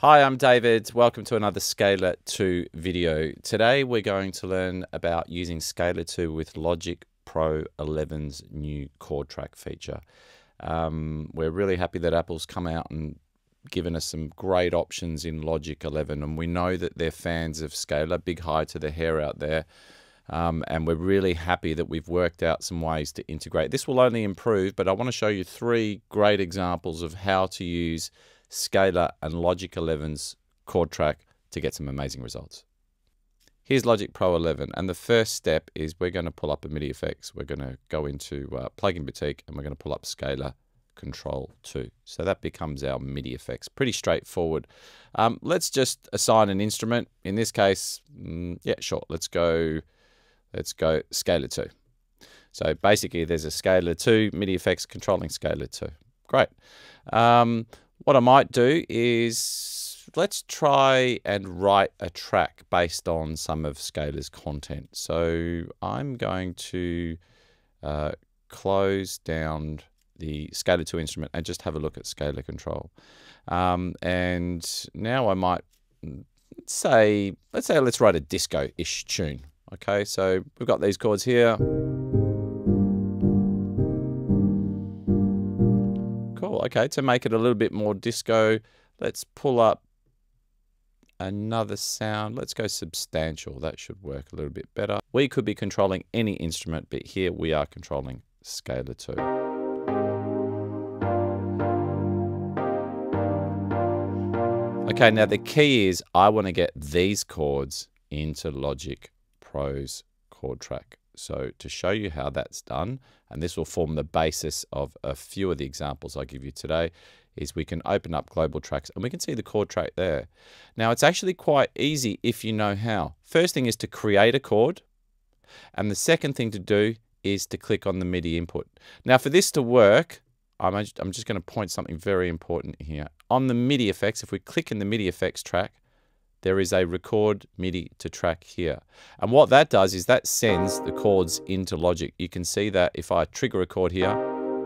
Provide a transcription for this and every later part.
Hi, I'm David. Welcome to another Scalar 2 video. Today we're going to learn about using Scalar 2 with Logic Pro 11's new chord track feature. We're really happy that Apple's come out and given us some great options in Logic 11, and we know that they're fans of Scalar. Big hi to the hair out there. And we're really happy that we've worked out some ways to integrate. This will only improve, but I want to show you 3 great examples of how to use Scalar and Logic 11's chord track to get some amazing results. Here's Logic Pro 11, and the first step is we're going to pull up a MIDI effects. We're going to go into Plugin Boutique, and we're going to pull up Scalar Control 2. So that becomes our MIDI effects. Pretty straightforward. Let's just assign an instrument. In this case, yeah, sure. Let's go Scalar 2. So basically there's a Scalar 2, MIDI effects controlling Scalar 2. Great. What I might do is let's try and write a track based on some of Scalar's content. So I'm going to close down the Scalar 2 instrument and just have a look at Scalar control. And now I might say, let's write a disco-ish tune. Okay, so we've got these chords here. Cool, okay, to make it a little bit more disco, let's pull up another sound. Let's go substantial. That should work a little bit better. We could be controlling any instrument, but here we are controlling Scalar 2. Okay, now the key is I want to get these chords into Logic Pro's chord track. So to show you how that's done, and this will form the basis of a few of the examples I give you today, is we can open up global tracks and we can see the chord track there. Now it's actually quite easy if you know how. First thing is to create a chord, and the second thing to do is to click on the MIDI input. Now for this to work, I'm just going to point something very important here. On the MIDI effects, if we click in the MIDI effects track, there is a record MIDI to track here. And what that does is that sends the chords into Logic. You can see that if I trigger a chord here,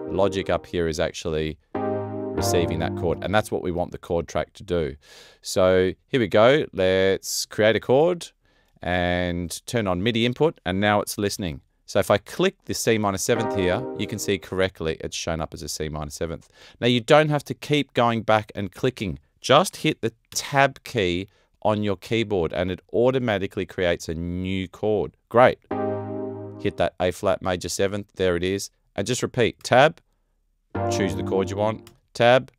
Logic up here is actually receiving that chord. And that's what we want the chord track to do. So here we go. Let's create a chord and turn on MIDI input. And now it's listening. So if I click the C minor 7th here, you can see correctly it's shown up as a C minor 7th. Now you don't have to keep going back and clicking. Just hit the tab key on your keyboard and it automatically creates a new chord. Great. Hit that A flat major 7th, there it is. And just repeat, tab, choose the chord you want, tab,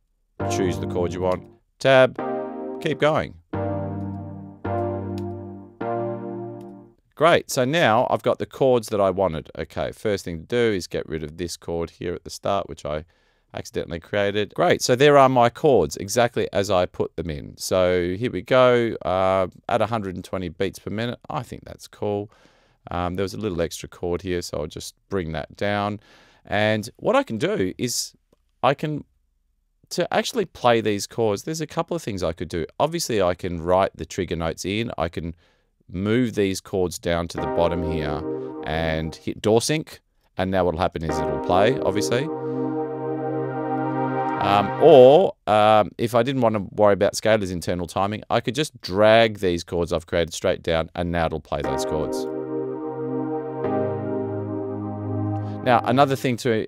choose the chord you want, tab, keep going. Great, so now I've got the chords that I wanted. Okay, first thing to do is get rid of this chord here at the start, which I accidentally created. Great, so there are my chords exactly as I put them in. So here we go, at 120 beats per minute. I think that's cool. There was a little extra chord here, so I'll just bring that down. And what I can do is to actually play these chords, there's a couple of things I could do. Obviously, I can write the trigger notes in. I can move these chords down to the bottom here and hit DAW sync. And now what'll happen is it'll play, obviously. If I didn't want to worry about Scalar's internal timing, I could just drag these chords I've created straight down and now it'll play those chords. Now, another thing to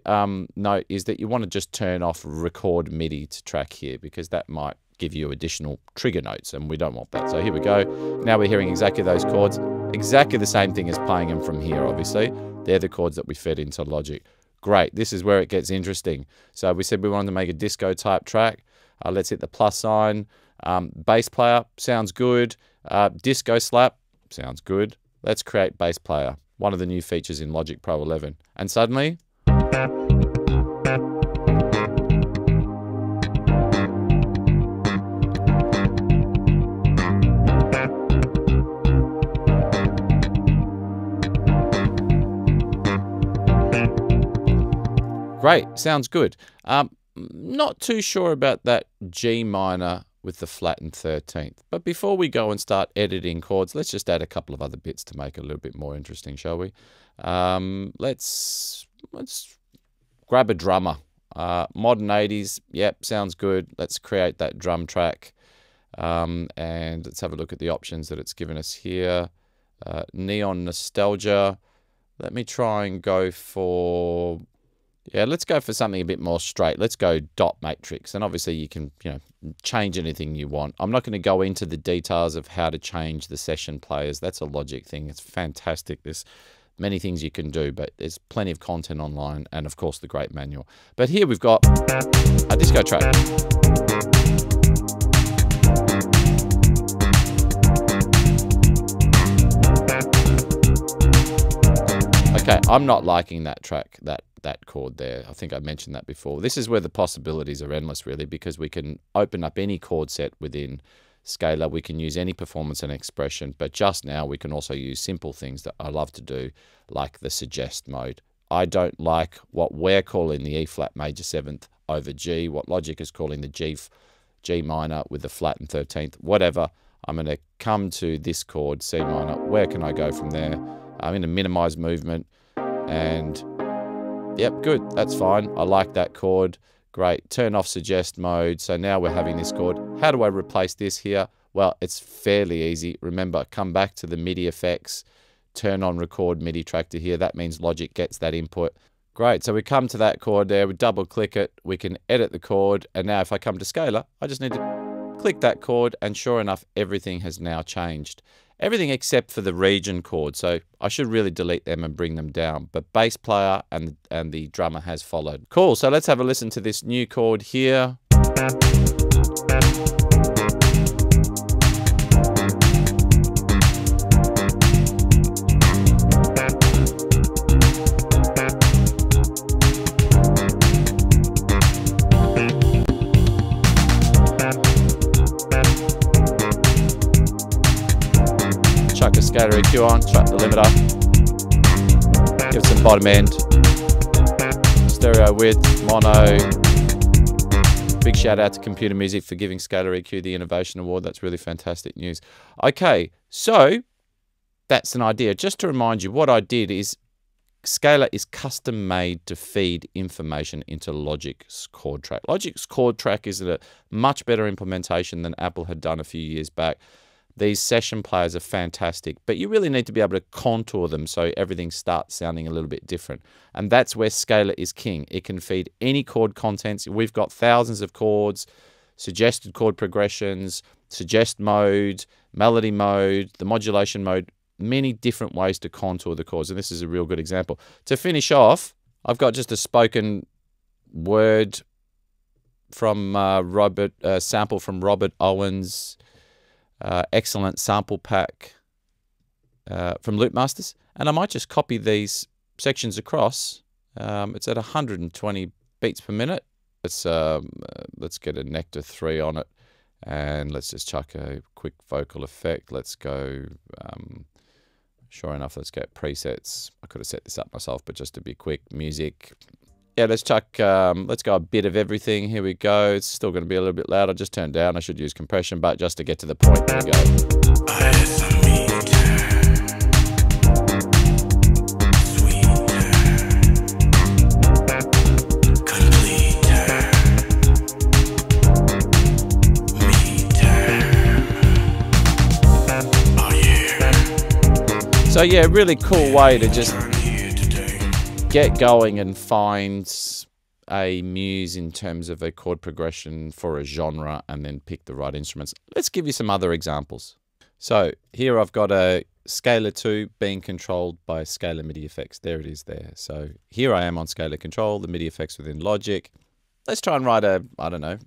note is that you want to just turn off record MIDI to track here because that might give you additional trigger notes and we don't want that. So here we go. Now we're hearing exactly those chords. Exactly the same thing as playing them from here, obviously. They're the chords that we fed into Logic. Great, this is where it gets interesting. So we said we wanted to make a disco type track. Let's hit the plus sign. Bass player, sounds good. Disco slap, sounds good. Let's create bass player, one of the new features in Logic Pro 11. And suddenly, great, sounds good. Not too sure about that G minor with the flattened 13th. But before we go and start editing chords, let's just add a couple of other bits to make it a little bit more interesting, shall we? Let's grab a drummer. Modern 80s, yep, sounds good. Let's create that drum track. And let's have a look at the options that it's given us here. Neon Nostalgia. Let me try and go for, yeah, let's go for something a bit more straight. Let's go dot matrix. And obviously you can, change anything you want. I'm not going to go into the details of how to change the session players. That's a Logic thing. It's fantastic. There's many things you can do, but there's plenty of content online and, of course, the great manual. But here we've got a disco track. Okay, I'm not liking that track, that chord there. I think I mentioned that before. This is where the possibilities are endless, really, because we can open up any chord set within Scalar. We can use any performance and expression, but just now we can also use simple things that I love to do, like the suggest mode. I don't like what we're calling the E flat major 7th over G, what Logic is calling the G minor with the flat and 13th, whatever. I'm going to come to this chord, C minor. Where can I go from there? I'm going to minimize movement, and yep, good, that's fine. I like that chord. Great, turn off suggest mode. So now we're having this chord. How do I replace this here? Well, it's fairly easy. Remember, come back to the MIDI effects, turn on record MIDI track to here. That means Logic gets that input. Great, so we come to that chord there, we double click it, we can edit the chord, and now if I come to Scalar, I just need to click that chord, and sure enough, everything has now changed. Everything except for the region chord, so I should really delete them and bring them down. But bass player and the drummer has followed. Cool, so let's have a listen to this new chord here. Chuck a scatter EQ on, chuck the limiter, give it some bottom end, stereo width, mono. Big shout out to Computer Music for giving Scalar EQ the Innovation Award. That's really fantastic news. Okay, so that's an idea. Just to remind you, what I did is Scalar is custom made to feed information into Logic's chord track. Logic's chord track is a much better implementation than Apple had done a few years back. These session players are fantastic, but you really need to be able to contour them so everything starts sounding a little bit different. And that's where Scalar is king. It can feed any chord contents. We've got thousands of chords, suggested chord progressions, suggest mode, melody mode, the modulation mode, many different ways to contour the chords. And this is a real good example. To finish off, I've got just a spoken word from sample from Robert Owens' excellent sample pack from Loopmasters, and I might just copy these sections across. It's at 120 beats per minute. Let's get a Nectar 3 on it, and let's just chuck a quick vocal effect. Let's go, sure enough, let's get presets. I could have set this up myself, but just to be quick, music. Yeah, let's chuck, let's go a bit of everything. Here we go. It's still going to be a little bit loud. I just turned down. I should use compression, but just to get to the point, there we go. So yeah, really cool way to just get going and find a muse in terms of a chord progression for a genre and then pick the right instruments. Let's give you some other examples. So here I've got a Scalar 2 being controlled by Scalar MIDI effects. There it is there. So here I am on Scalar Control, the MIDI effects within Logic. Let's try and write a, I don't know,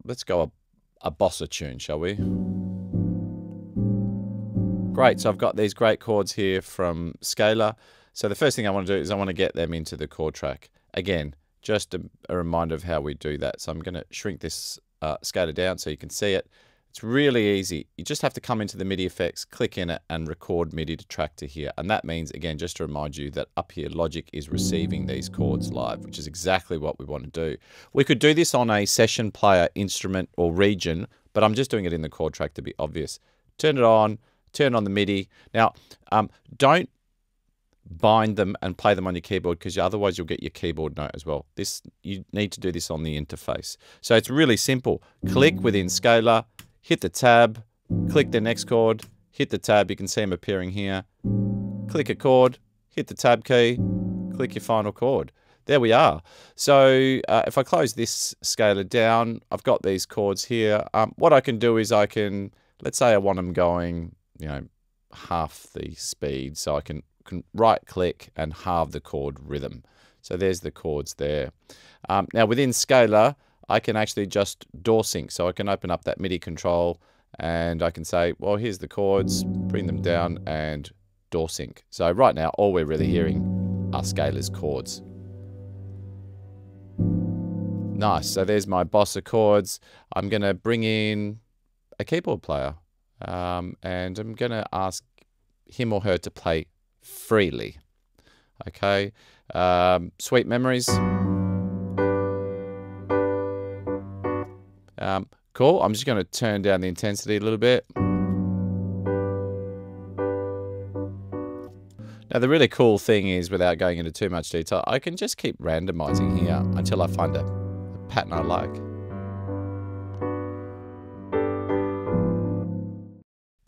let's go a bossa tune, shall we? Great, so I've got these great chords here from Scalar. So the first thing I want to do is I want to get them into the chord track. Again, just a reminder of how we do that. So I'm going to shrink this Scalar down so you can see it. It's really easy. You just have to come into the MIDI effects, click in it, and record MIDI to track to here. And that means, again, just to remind you that up here, Logic is receiving these chords live, which is exactly what we want to do. We could do this on a session player instrument or region, but I'm just doing it in the chord track to be obvious. Turn it on. Turn on the MIDI. Now, don't bind them and play them on your keyboard, because otherwise you'll get your keyboard note as well. You need to do this on the interface. So it's really simple. Click within Scalar, hit the tab, click the next chord, hit the tab. You can see them appearing here. Click a chord, hit the tab key, click your final chord. There we are. So if I close this scaler down, I've got these chords here. What I can do is let's say I want them going, half the speed. So I can right click and halve the chord rhythm. So there's the chords there. Now within Scalar, I can actually just DAW sync. So I can open up that MIDI control and I can say, well, here's the chords, bring them down and DAW sync. So right now, all we're really hearing are Scalar's chords. Nice. So there's my bossa chords. I'm going to bring in a keyboard player and I'm going to ask him or her to play freely. Okay. Sweet Memories. Cool. I'm just going to turn down the intensity a little bit. Now the really cool thing is, without going into too much detail, I can just keep randomizing here until I find a pattern I like.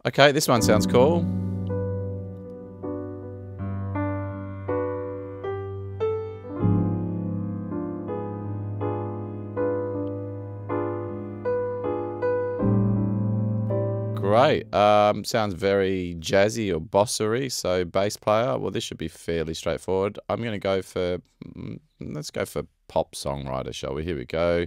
Okay, this one sounds cool. Great. Sounds very jazzy or bossa-y. So bass player, well, this should be fairly straightforward. I'm going to go for, let's go for pop songwriter, shall we? Here we go.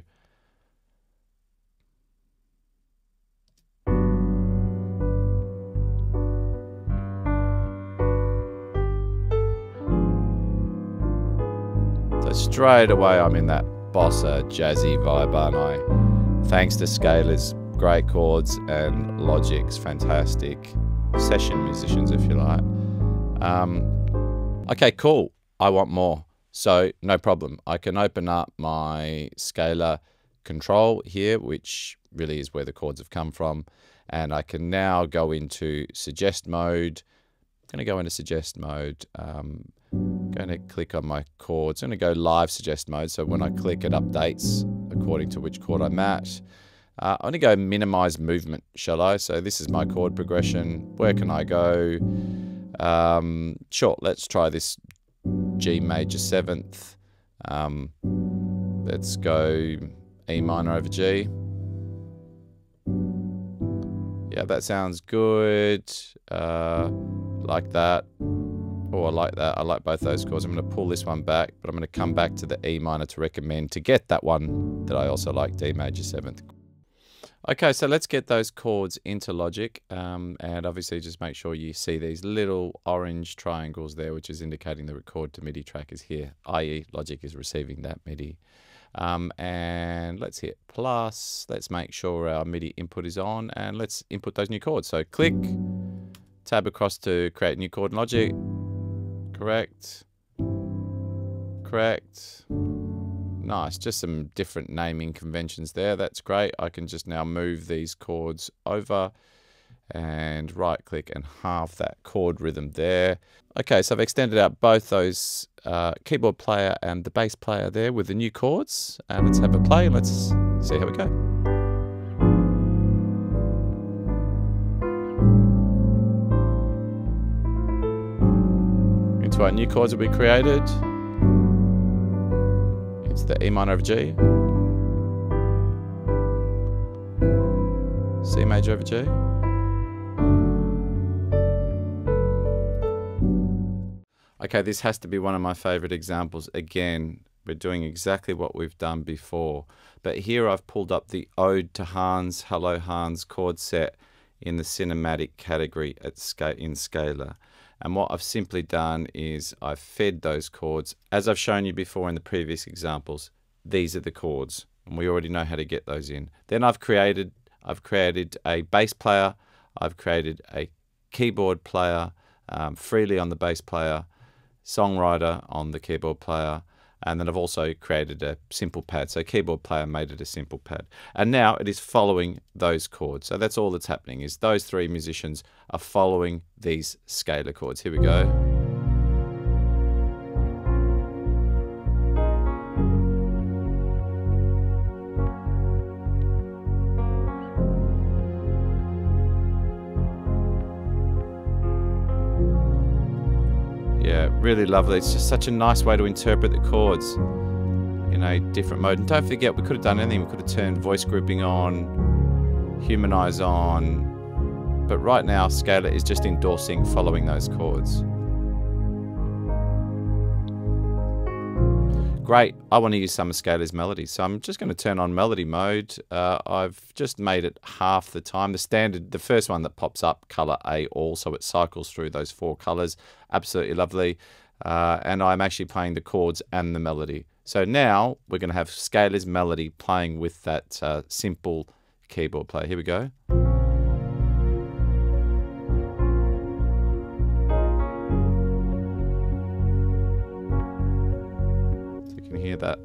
So straight away I'm in that bossa, jazzy vibe, aren't I? Thanks to Scalar's great chords and Logic's fantastic session musicians, if you like. Okay, cool. I want more. So no problem. I can open up my Scalar control here, which really is where the chords have come from. And I can now go into suggest mode. I'm going to go into suggest mode. I'm going to click on my chords. I'm going to go live suggest mode. So when I click, it updates according to which chord I'm at. I'm going to go minimize movement, shall I? So this is my chord progression. Where can I go? Sure, let's try this G major 7th. Let's go E minor over G. Yeah, that sounds good. Like that. Oh, I like that. I like both those chords. I'm going to pull this one back, but I'm going to come back to the E minor to recommend to get that one that I also like, D major 7th. Okay, so let's get those chords into Logic, and obviously just make sure you see these little orange triangles there, which is indicating the record to MIDI track is here, i.e. Logic is receiving that MIDI. And let's hit plus, let's make sure our MIDI input is on, and let's input those new chords. So click, tab across to create new chord in Logic, correct, correct. Nice, just some different naming conventions there. That's great. I can just now move these chords over and right click and halve that chord rhythm there. Okay, so I've extended out both those keyboard player and the bass player there with the new chords. And let's have a play. Let's see how we go. Into our new chords that we created. It's the E minor over G, C major over G. Okay, this has to be one of my favorite examples. Again, we're doing exactly what we've done before, but here I've pulled up the Ode to Hans, Hello Hans chord set in the cinematic category in Scalar. And what I've simply done is I've fed those chords. As I've shown you before in the previous examples, these are the chords, and we already know how to get those in. Then I've created a bass player, I've created a keyboard player, freely on the bass player, songwriter on the keyboard player, and then I've also created a simple pad. So keyboard player made it a simple pad. And now it is following those chords. So that's all that's happening, is those three musicians are following these Scalar chords. Here we go. Really lovely. It's just such a nice way to interpret the chords in a different mode. And don't forget, we could have done anything. We could have turned voice grouping on, humanize on, but right now Scalar is just endorsing following those chords. Great, I want to use some of Scalar's melodies, so I'm just going to turn on melody mode. I've just made it half the time. The first one that pops up, color A all, so it cycles through those 4 colors. Absolutely lovely. And I'm actually playing the chords and the melody. So now we're going to have Scalar's melody playing with that simple keyboard play. Here we go. Hear that.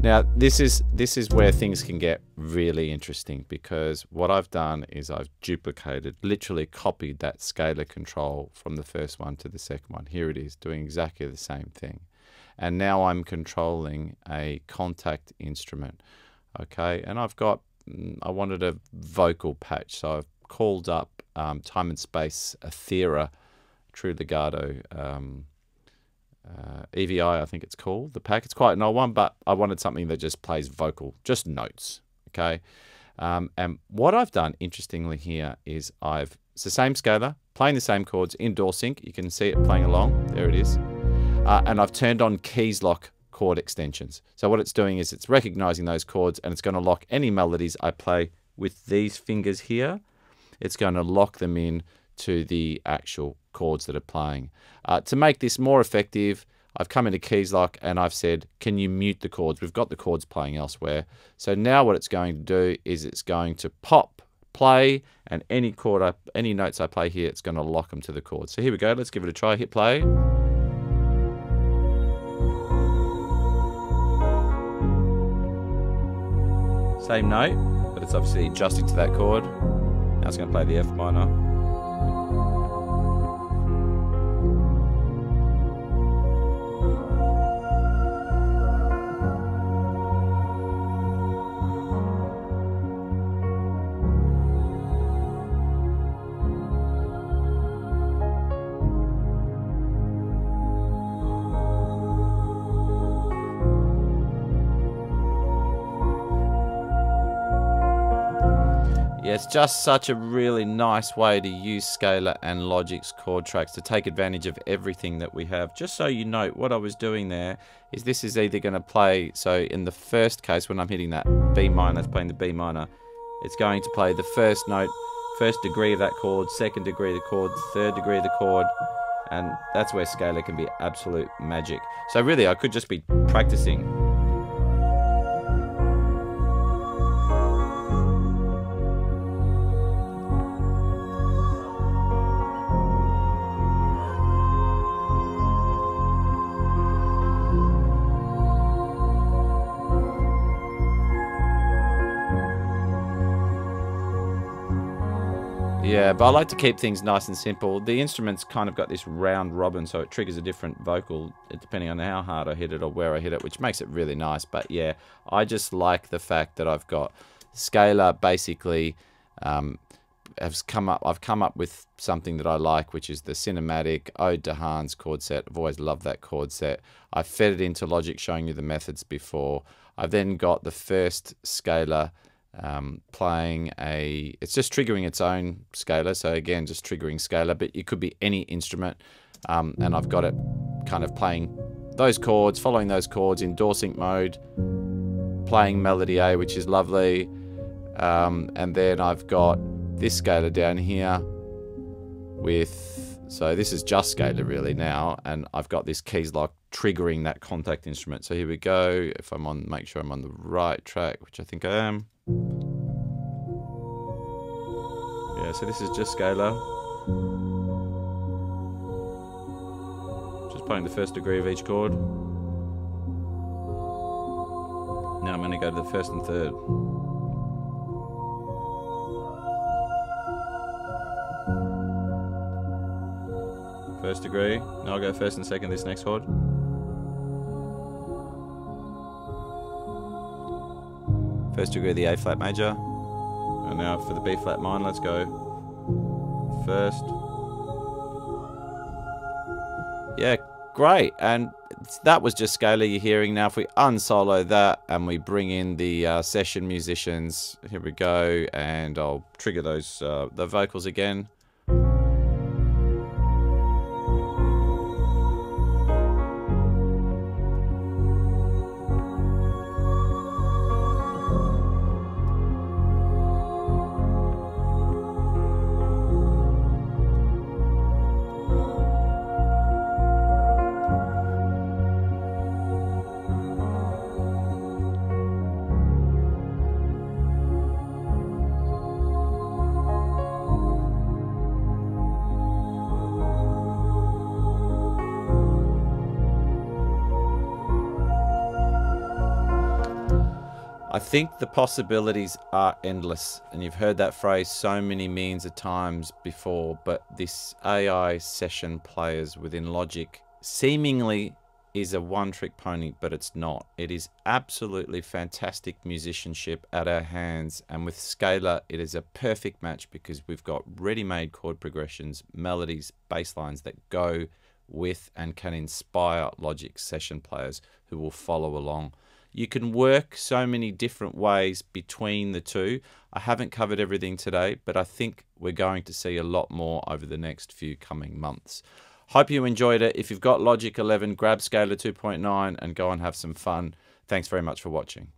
Now, this is where things can get really interesting, because what I've done is I've duplicated, literally copied that scalar control from the first one to the second one. Here it is, doing exactly the same thing. And now I'm controlling a contact instrument. Okay, and I wanted a vocal patch, so I've called up Time and Space Aethera True Legato EVI, I think it's called, the pack. It's quite an old one, but I wanted something that just plays vocal, just notes, okay? And what I've done, interestingly here, is it's the same scalar, playing the same chords, endorsing. You can see it playing along. There it is. And I've turned on keys lock chord extensions. So what it's doing is it's recognizing those chords, and it's going to lock any melodies I play with these fingers here. It's going to lock them in to the actual chords that are playing. To make this more effective, I've come into keys lock and I've said, can you mute the chords? We've got the chords playing elsewhere. So now what it's going to do is it's going to pop, play, and any notes I play here, it's going to lock them to the chords. So here we go. Let's give it a try. Hit play. Same note, but it's obviously adjusting to that chord. Now it's going to play the F minor. Yeah, it's just such a really nice way to use Scalar and Logic's chord tracks to take advantage of everything that we have. Just so you know, what I was doing there is this is either going to play, so in the first case when I'm hitting that B minor, it's playing the B minor, it's going to play the first note, first degree of that chord, second degree of the chord, third degree of the chord, and that's where Scalar can be absolute magic. So really I could just be practicing. Yeah, but I like to keep things nice and simple. The instrument's kind of got this round robin, so it triggers a different vocal depending on how hard I hit it or where I hit it, which makes it really nice. But yeah, I just like the fact that I've got Scalar basically I've come up with something that I like, which is the cinematic Ode to Hans chord set. I've always loved that chord set. I fed it into Logic, showing you the methods before. I've then got the first Scalar playing it's just triggering its own scalar, so again just triggering Scalar, but it could be any instrument, and I've got it kind of playing those chords, following those chords in door sync mode, playing melody A, which is lovely, and then I've got this scalar down here with, so this is just Scalar really now, and I've got this keys lock triggering that contact instrument. So here we go. If I'm on, make sure I'm on the right track, which I think I am. Yeah, so this is just Scalar. Just playing the first degree of each chord. Now I'm going to go to the first and third. First degree. Now I'll go first and second this next chord. First degree of the A flat major. And now for the B flat minor, let's go first. Yeah, great. And that was just scalar you're hearing. Now if we unsolo that and we bring in the session musicians, here we go, and I'll trigger those the vocals again. I think the possibilities are endless, and you've heard that phrase so many millions of times before, but this AI session players within Logic seemingly is a one-trick pony, but it's not. It is absolutely fantastic musicianship at our hands, and with Scalar it is a perfect match because we've got ready-made chord progressions, melodies, bass lines that go with and can inspire Logic session players who will follow along. You can work so many different ways between the two. I haven't covered everything today, but I think we're going to see a lot more over the next few coming months. Hope you enjoyed it. If you've got Logic 11, grab Scalar 2.9 and go and have some fun. Thanks very much for watching.